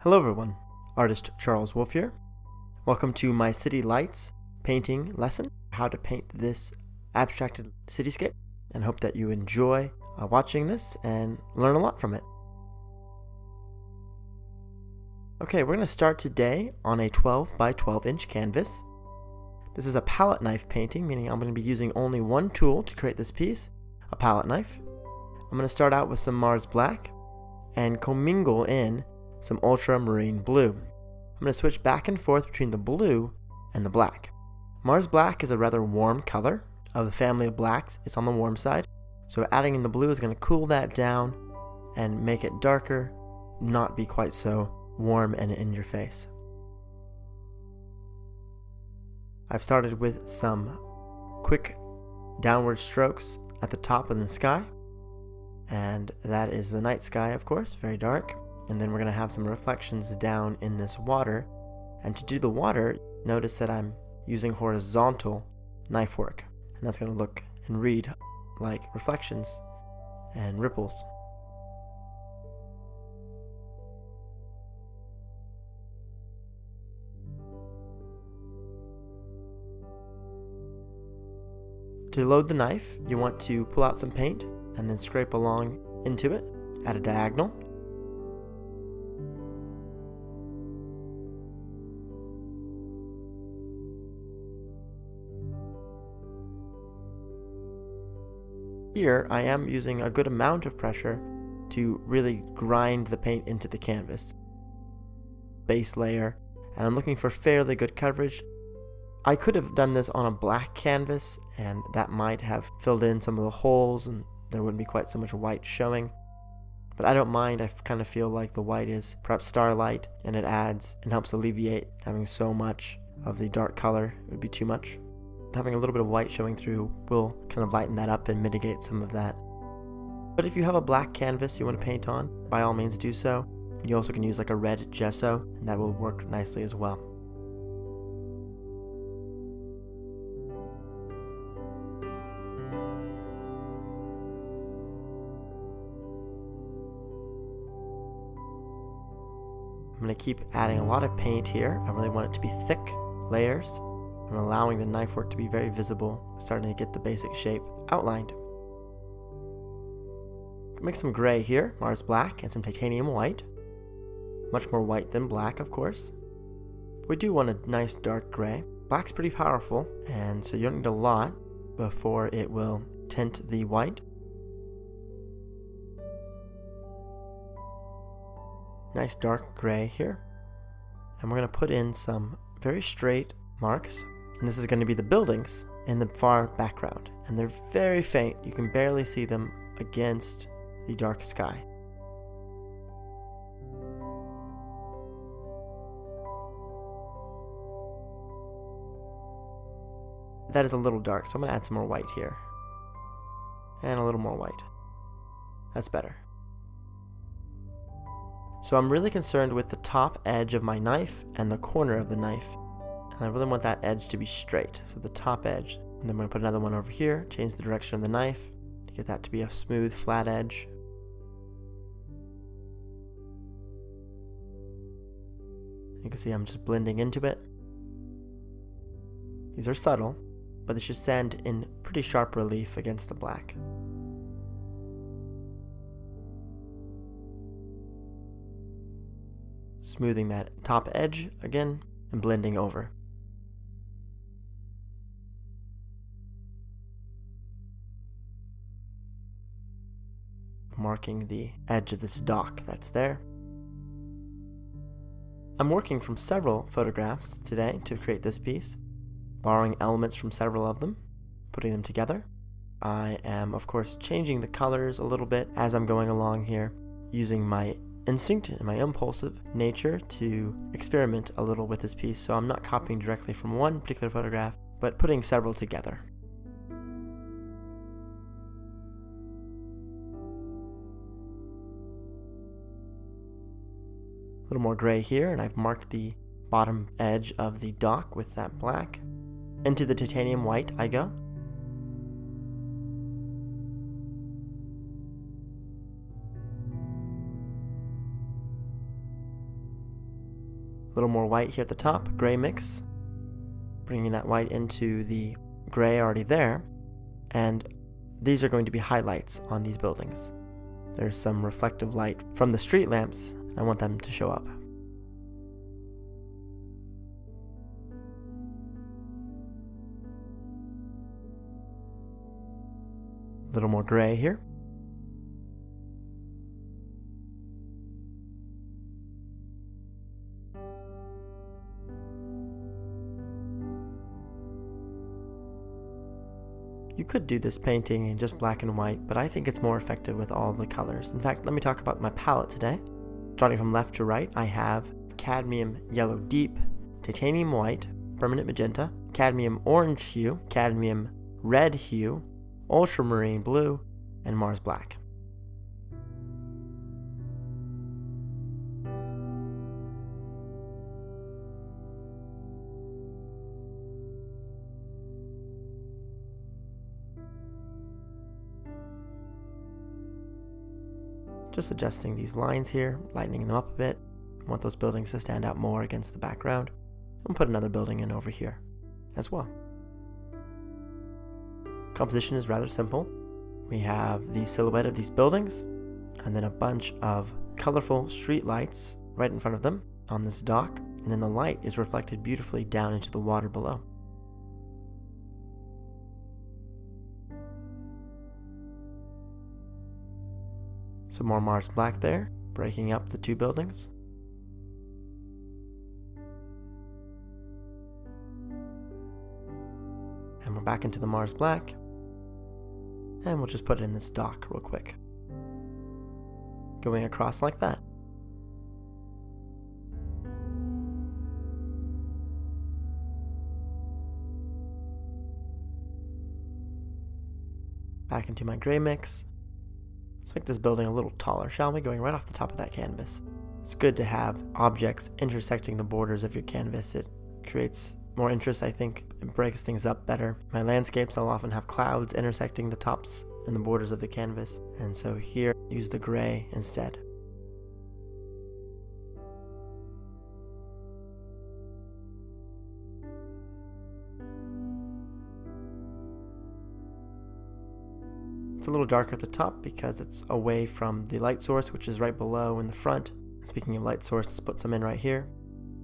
Hello everyone, artist Charles Wolf here. Welcome to my city lights painting lesson, how to paint this abstracted cityscape, and hope that you enjoy watching this and learn a lot from it. Okay, we're going to start today on a 12 by 12 inch canvas. This is a palette knife painting, meaning I'm going to be using only one tool to create this piece, a palette knife. I'm going to start out with some Mars Black and commingle in some Ultramarine Blue. I'm going to switch back and forth between the blue and the black. Mars Black is a rather warm color. Of the family of blacks, it's on the warm side, so adding in the blue is going to cool that down and make it darker, not be quite so warm and in your face. I've started with some quick downward strokes at the top of the sky, and that is the night sky, of course, very dark. And then we're going to have some reflections down in this water. And to do the water, notice that I'm using horizontal knife work. And that's going to look and read like reflections and ripples. To load the knife, you want to pull out some paint and then scrape along into it at a diagonal. Here, I am using a good amount of pressure to really grind the paint into the canvas. Base layer, and I'm looking for fairly good coverage. I could have done this on a black canvas, and that might have filled in some of the holes, and there wouldn't be quite so much white showing. But I don't mind, I kind of feel like the white is perhaps starlight, and it adds and helps alleviate having so much of the dark color. It would be too much. Having a little bit of white showing through will kind of lighten that up and mitigate some of that. But if you have a black canvas you want to paint on, by all means do so. You also can use like a red gesso, and that will work nicely as well. I'm going to keep adding a lot of paint here. I really want it to be thick layers. And allowing the knife work to be very visible, starting to get the basic shape outlined. Make some gray here, Mars Black, and some titanium white. Much more white than black, of course. We do want a nice dark gray. Black's pretty powerful, and so you don't need a lot before it will tint the white. Nice dark gray here. And we're going to put in some very straight marks. And this is going to be the buildings in the far background. And they're very faint. You can barely see them against the dark sky. That is a little dark, so I'm going to add some more white here. And a little more white. That's better. So I'm really concerned with the top edge of my knife and the corner of the knife. And I really want that edge to be straight, so the top edge. And then I'm going to put another one over here, change the direction of the knife to get that to be a smooth, flat edge. You can see I'm just blending into it. These are subtle, but they should stand in pretty sharp relief against the black. Smoothing that top edge again and blending over. Marking the edge of this dock that's there. I'm working from several photographs today to create this piece, borrowing elements from several of them, putting them together. I am, of course, changing the colors a little bit as I'm going along here, using my instinct and my impulsive nature to experiment a little with this piece, so I'm not copying directly from one particular photograph, but putting several together. A little more gray here, and I've marked the bottom edge of the dock with that black. Into the titanium white I go. little more white here at the top, gray mix, bringing that white into the gray already there, and these are going to be highlights on these buildings. There's some reflective light from the street lamps, and I want them to show up. A little more gray here. You could do this painting in just black and white, but I think it's more effective with all the colors. In fact, let me talk about my palette today. Starting from left to right, I have Cadmium Yellow Deep, Titanium White, Permanent Magenta, Cadmium Orange Hue, Cadmium Red Hue, Ultramarine Blue, and Mars Black. Just adjusting these lines here, lightening them up a bit. I want those buildings to stand out more against the background. And put another building in over here as well. Composition is rather simple. We have the silhouette of these buildings, and then a bunch of colorful street lights right in front of them on this dock, and then the light is reflected beautifully down into the water below. Some more Mars Black there, breaking up the two buildings. And we're back into the Mars Black. And we'll just put it in this dock real quick. Going across like that. Back into my gray mix. Let's make this building a little taller, shall we? Going right off the top of that canvas. It's good to have objects intersecting the borders of your canvas. It creates more interest, I think. It breaks things up better. My landscapes, I'll often have clouds intersecting the tops and the borders of the canvas. And so here, use the gray instead. It's a little darker at the top because it's away from the light source, which is right below in the front. Speaking of light source, let's put some in right here.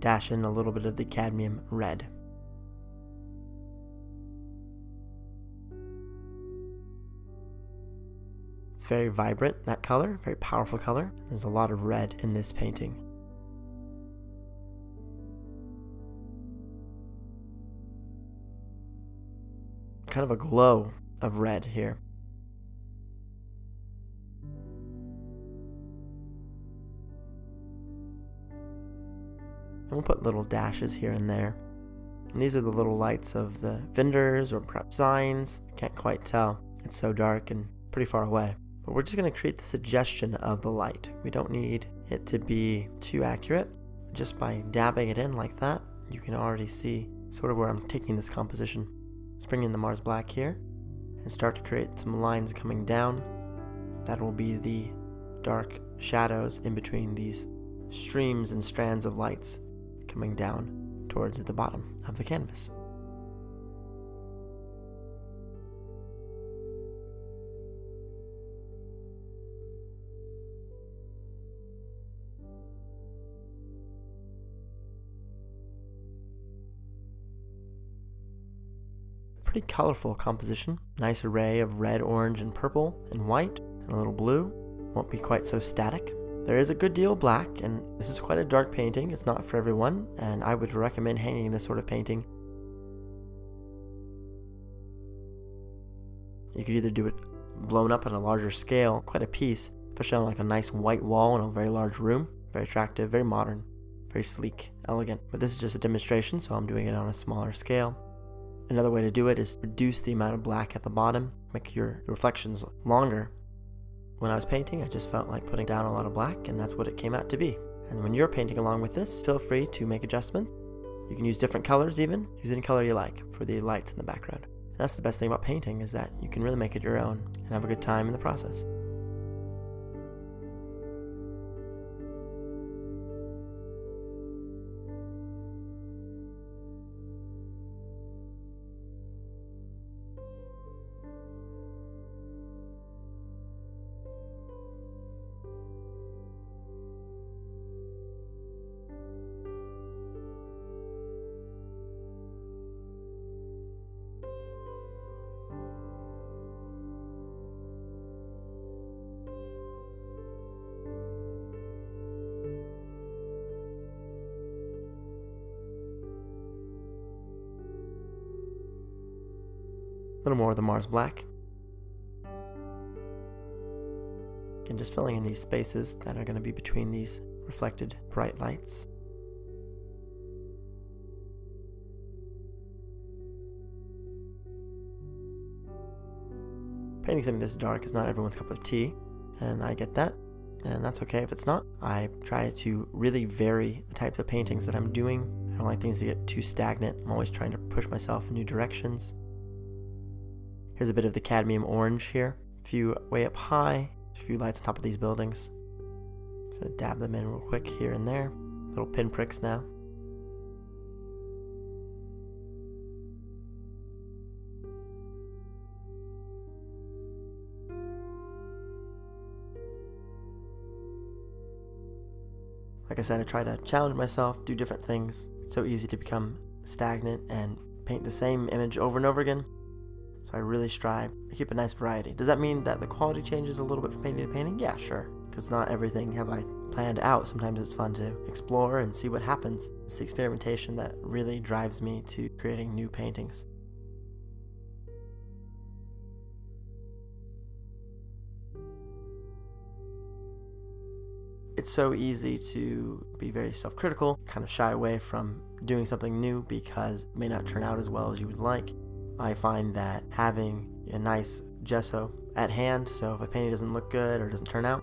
Dash in a little bit of the Cadmium Red. It's very vibrant, that color, very powerful color. There's a lot of red in this painting. Kind of a glow of red here. And we'll put little dashes here and there. And these are the little lights of the vendors or perhaps signs. I can't quite tell. It's so dark and pretty far away. But we're just going to create the suggestion of the light. We don't need it to be too accurate. Just by dabbing it in like that, you can already see sort of where I'm taking this composition. Let's bring in the Mars Black here and start to create some lines coming down. That will be the dark shadows in between these streams and strands of lights coming down towards the bottom of the canvas. Pretty colorful composition. Nice array of red, orange, and purple, and white, and a little blue. Won't be quite so static. There is a good deal of black, and this is quite a dark painting. It's not for everyone, and I would recommend hanging this sort of painting. You could either do it blown up on a larger scale, quite a piece, especially on like a nice white wall in a very large room. Very attractive, very modern, very sleek, elegant. But this is just a demonstration, so I'm doing it on a smaller scale. Another way to do it is reduce the amount of black at the bottom, make your reflections longer. When I was painting, I just felt like putting down a lot of black, and that's what it came out to be. And when you're painting along with this, feel free to make adjustments. You can use different colors even. Use any color you like for the lights in the background. And that's the best thing about painting, is that you can really make it your own and have a good time in the process. little more of the Mars black. And just filling in these spaces that are going to be between these reflected bright lights. Painting something this dark is not everyone's cup of tea, and I get that, and that's okay if it's not. I try to really vary the types of paintings that I'm doing. I don't like things to get too stagnant. I'm always trying to push myself in new directions. Here's a bit of the cadmium orange here. A few way up high, a few lights on top of these buildings. Just gonna dab them in real quick here and there. Little pinpricks now. Like I said, I try to challenge myself, do different things. It's so easy to become stagnant and paint the same image over and over again. So I really strive to keep a nice variety. Does that mean that the quality changes a little bit from painting to painting? Yeah, sure. Because not everything have I planned out. Sometimes it's fun to explore and see what happens. It's the experimentation that really drives me to creating new paintings. It's so easy to be very self-critical, kind of shy away from doing something new because it may not turn out as well as you would like. I find that having a nice gesso at hand, so if a painting doesn't look good or doesn't turn out,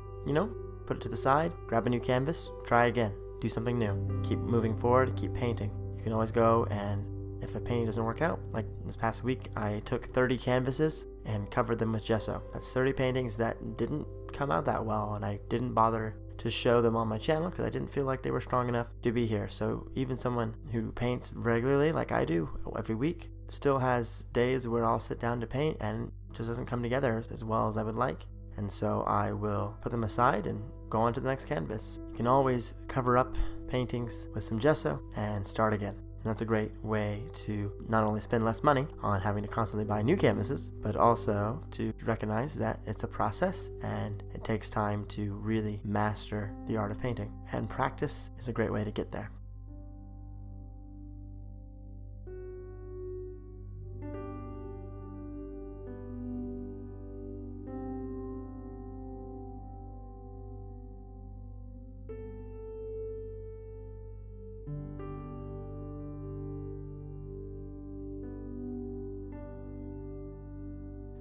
put it to the side, grab a new canvas, try again, do something new. Keep moving forward, keep painting. You can always go, and if a painting doesn't work out, like this past week, I took 30 canvases and covered them with gesso. That's 30 paintings that didn't come out that well, and I didn't bother to show them on my channel because I didn't feel like they were strong enough to be here. So even someone who paints regularly like I do every week still has days where I'll sit down to paint and it just doesn't come together as well as I would like. And so I will put them aside and go on to the next canvas. You can always cover up paintings with some gesso and start again. And that's a great way to not only spend less money on having to constantly buy new canvases, but also to recognize that it's a process and it takes time to really master the art of painting. And practice is a great way to get there.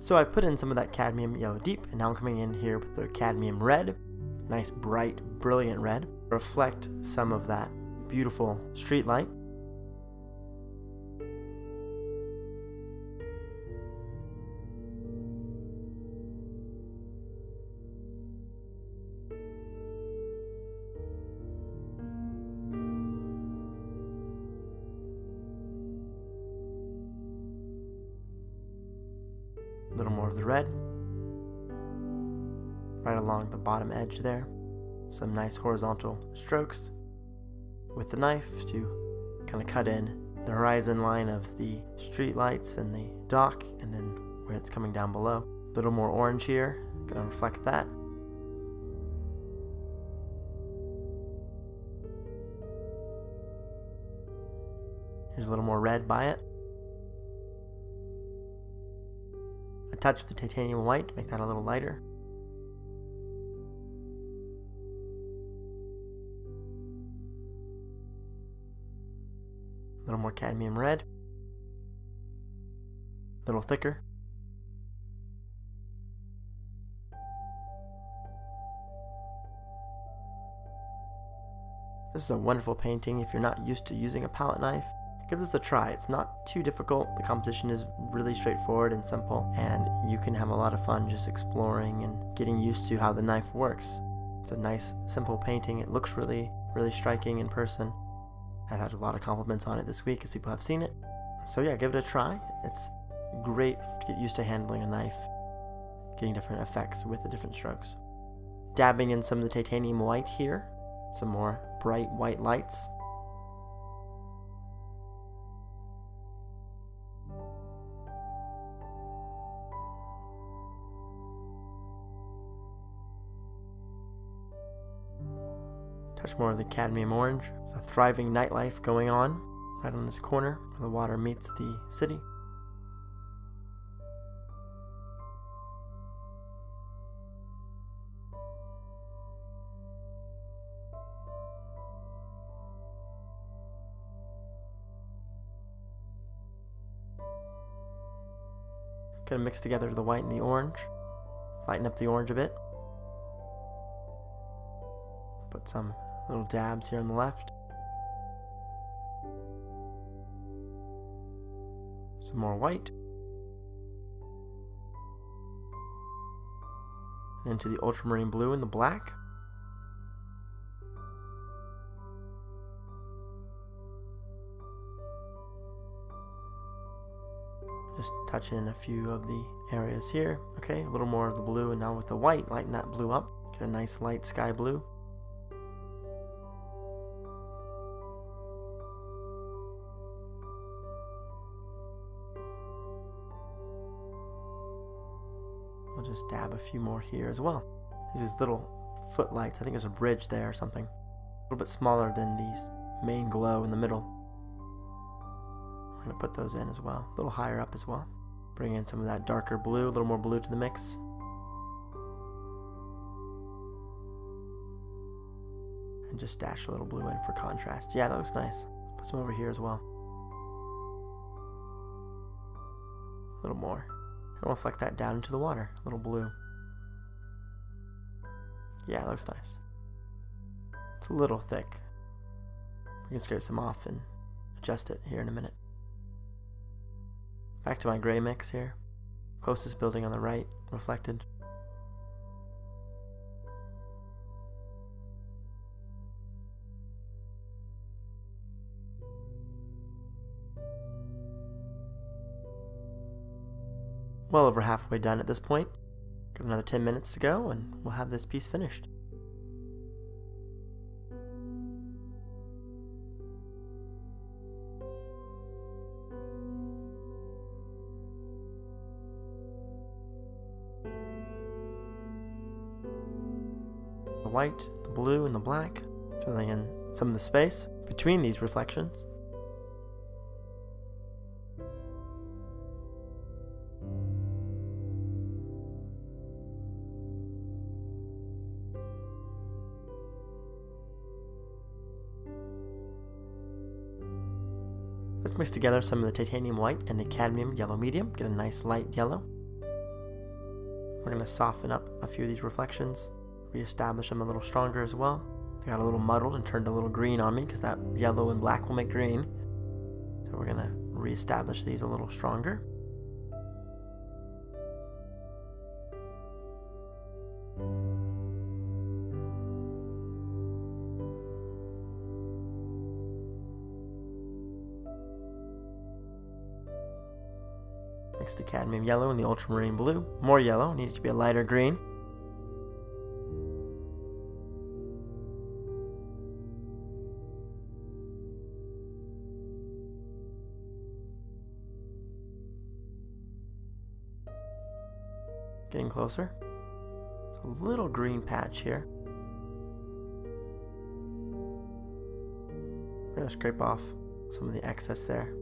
So I put in some of that cadmium yellow deep, and now I'm coming in here with the cadmium red, nice bright, brilliant red, reflect some of that beautiful street light. A little more of the red right along the bottom edge there. Some nice horizontal strokes with the knife to kind of cut in the horizon line of the street lights and the dock, and then where it's coming down below. A little more orange here, gonna reflect that. Here's a little more red by it. A touch of the titanium white to make that a little lighter. A little more cadmium red. A little thicker. This is a wonderful painting if you're not used to using a palette knife. Give this a try. It's not too difficult. The composition is really straightforward and simple, and you can have a lot of fun just exploring and getting used to how the knife works. It's a nice, simple painting. It looks really, really striking in person. I've had a lot of compliments on it this week as people have seen it. So yeah, give it a try. It's great to get used to handling a knife, getting different effects with the different strokes. Dabbing in some of the titanium white here, some more bright white lights. Touch more of the cadmium orange. There's a thriving nightlife going on right on this corner where the water meets the city. Gonna mix together the white and the orange. Lighten up the orange a bit. Put some little dabs here on the left. Some more white. And into the ultramarine blue and the black. Just touch in a few of the areas here. Okay, a little more of the blue, and now with the white, lighten that blue up. Get a nice light sky blue. We'll just dab a few more here as well. These little footlights. I think there's a bridge there or something. A little bit smaller than these main glow in the middle. We're going to put those in as well. A little higher up as well. Bring in some of that darker blue, a little more blue to the mix. And just dash a little blue in for contrast. Yeah, that looks nice. Put some over here as well. A little more. And we'll fleck that down into the water. A little blue. Yeah, that looks nice. It's a little thick. We can scrape some off and adjust it here in a minute. Back to my gray mix here. Closest building on the right, reflected. Well over halfway done at this point. Got another 10 minutes to go and we'll have this piece finished. The white, the blue, and the black, filling in some of the space between these reflections. Let's mix together some of the titanium white and the cadmium yellow medium, get a nice light yellow. We're going to soften up a few of these reflections, reestablish them a little stronger as well. They got a little muddled and turned a little green on me because that yellow and black will make green. So we're going to reestablish these a little stronger. Mix the cadmium yellow and the ultramarine blue. More yellow, needs to be a lighter green. Getting closer. It's a little green patch here. We're going to scrape off some of the excess there.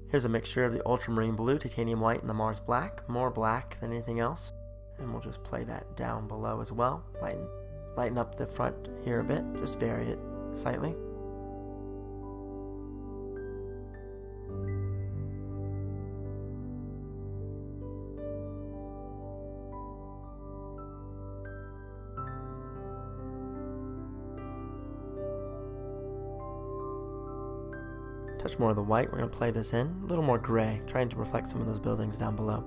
Here's a mixture of the ultramarine blue, titanium white, and the Mars black. More black than anything else. And we'll just play that down below as well. Lighten up the front here a bit. Just vary it slightly. Touch more of the white, we're going to play this in. A little more gray, trying to reflect some of those buildings down below.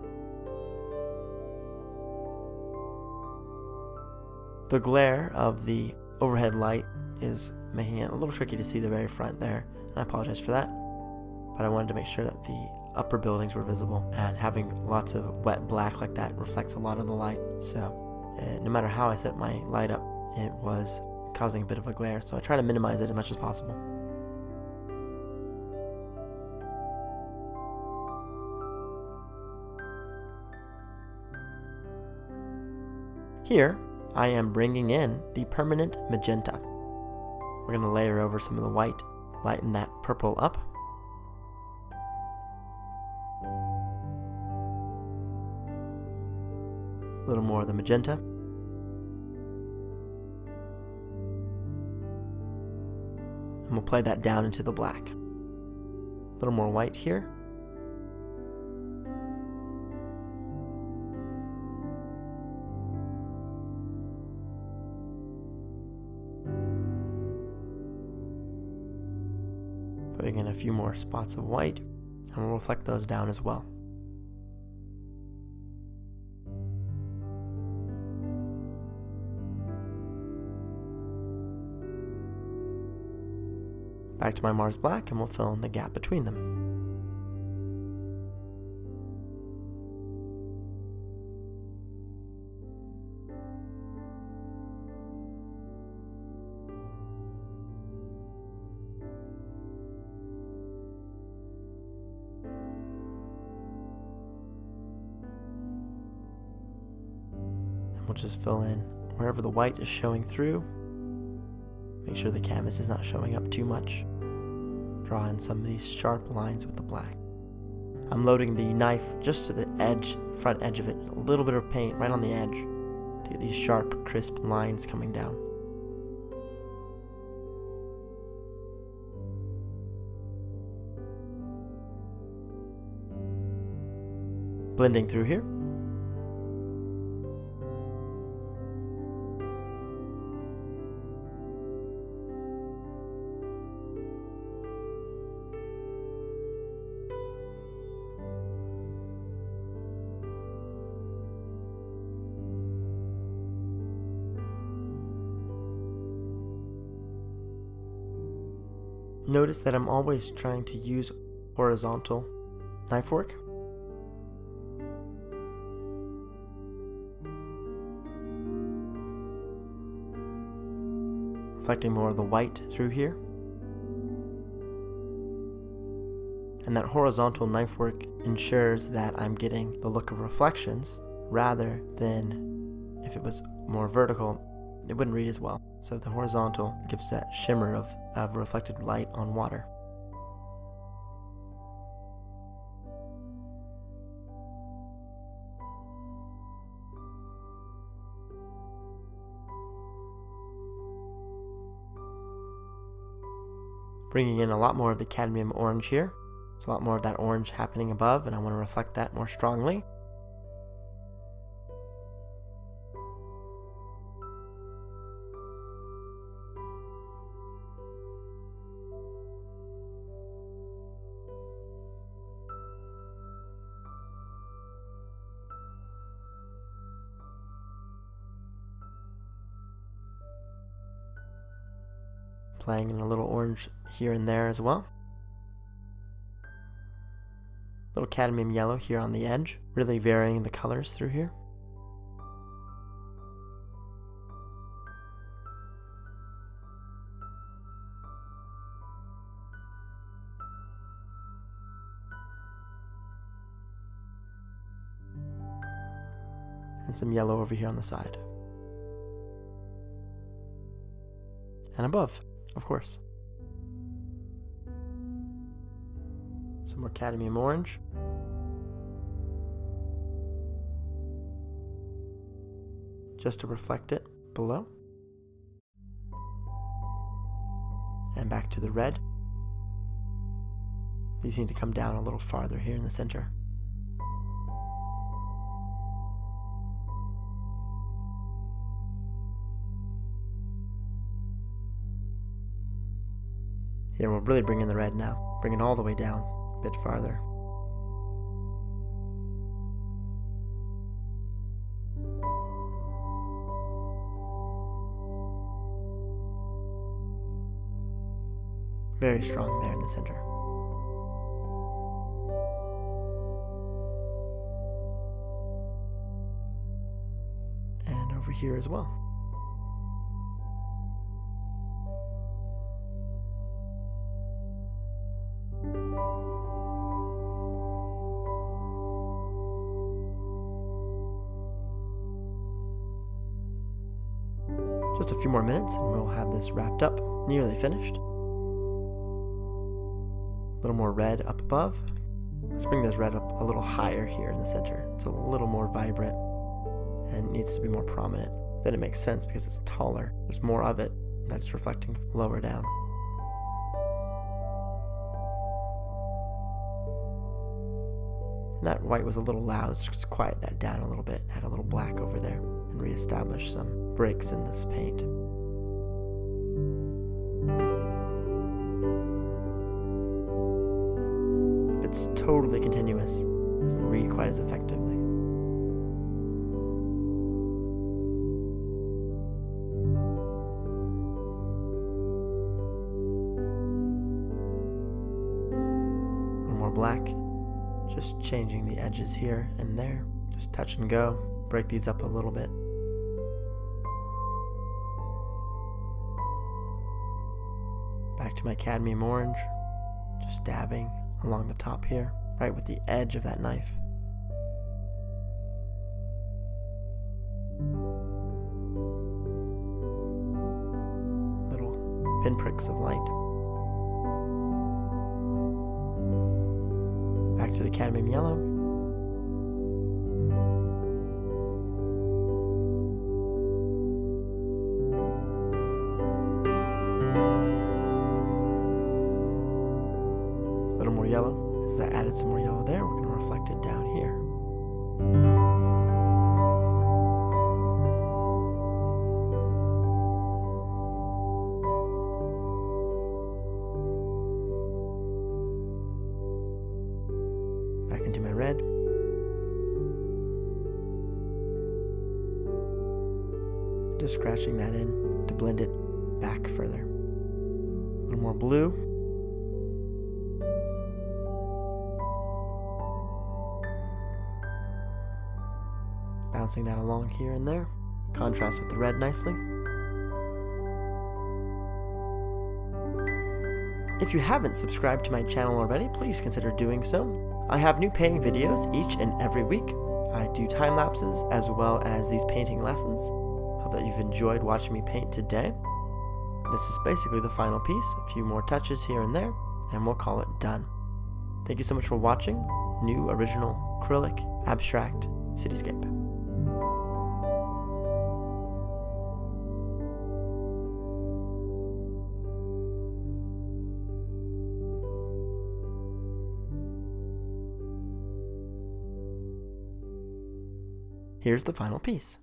The glare of the overhead light is making it a little tricky to see the very front there, and I apologize for that. But I wanted to make sure that the upper buildings were visible, and having lots of wet black like that reflects a lot of the light. So no matter how I set my light up, it was causing a bit of a glare, so I try to minimize it as much as possible. Here, I am bringing in the permanent magenta. We're going to layer over some of the white, lighten that purple up. A little more of the magenta. And we'll play that down into the black. A little more white here. putting in a few more spots of white, and we'll reflect those down as well. Back to my Mars black, and we'll fill in the gap between them. And we'll just fill in wherever the white is showing through. Make sure the canvas is not showing up too much. Draw in some of these sharp lines with the black. I'm loading the knife just to the edge, front edge of it, a little bit of paint right on the edge to get these sharp, crisp lines coming down. Blending through here. Notice that I'm always trying to use horizontal knife work. Reflecting more of the white through here. And that horizontal knife work ensures that I'm getting the look of reflections rather than if it was more vertical, it wouldn't read as well. So the horizontal gives that shimmer of reflected light on water. Bringing in a lot more of the cadmium orange here. There's a lot more of that orange happening above, and I want to reflect that more strongly. Playing in a little orange here and there as well. Little cadmium yellow here on the edge, really varying the colors through here. And some yellow over here on the side. And above, of course. Some more cadmium orange. Just to reflect it below. And back to the red. These need to come down a little farther here in the center. Here we'll really bring in the red now. Bring it all the way down, a bit farther. Very strong there in the center. And over here as well. Just a few more minutes and we'll have this wrapped up, nearly finished. A little more red up above. Let's bring this red up a little higher here in the center. It's a little more vibrant and needs to be more prominent. Then it makes sense because it's taller. There's more of it that's reflecting lower down. And that white was a little loud. Let's just quiet that down a little bit. Add a little black over there and reestablish some breaks in this paint. really continuous. It doesn't read quite as effectively. A little more black. Just changing the edges here and there. Just touch and go. Break these up a little bit. Back to my cadmium orange. Just dabbing along the top here, right with the edge of that knife. Little pinpricks of light. Back to the cadmium yellow. A little more yellow. As I added some more yellow there, we're going to reflect it down here. Back into my red. Just scratching that in to blend it back further. A little more blue. Bouncing that along here and there. Contrast with the red nicely. If you haven't subscribed to my channel already, please consider doing so. I have new painting videos each and every week. I do time lapses as well as these painting lessons. Hope that you've enjoyed watching me paint today. This is basically the final piece, a few more touches here and there, and we'll call it done. Thank you so much for watching New Original Acrylic Abstract Cityscape. Here's the final piece.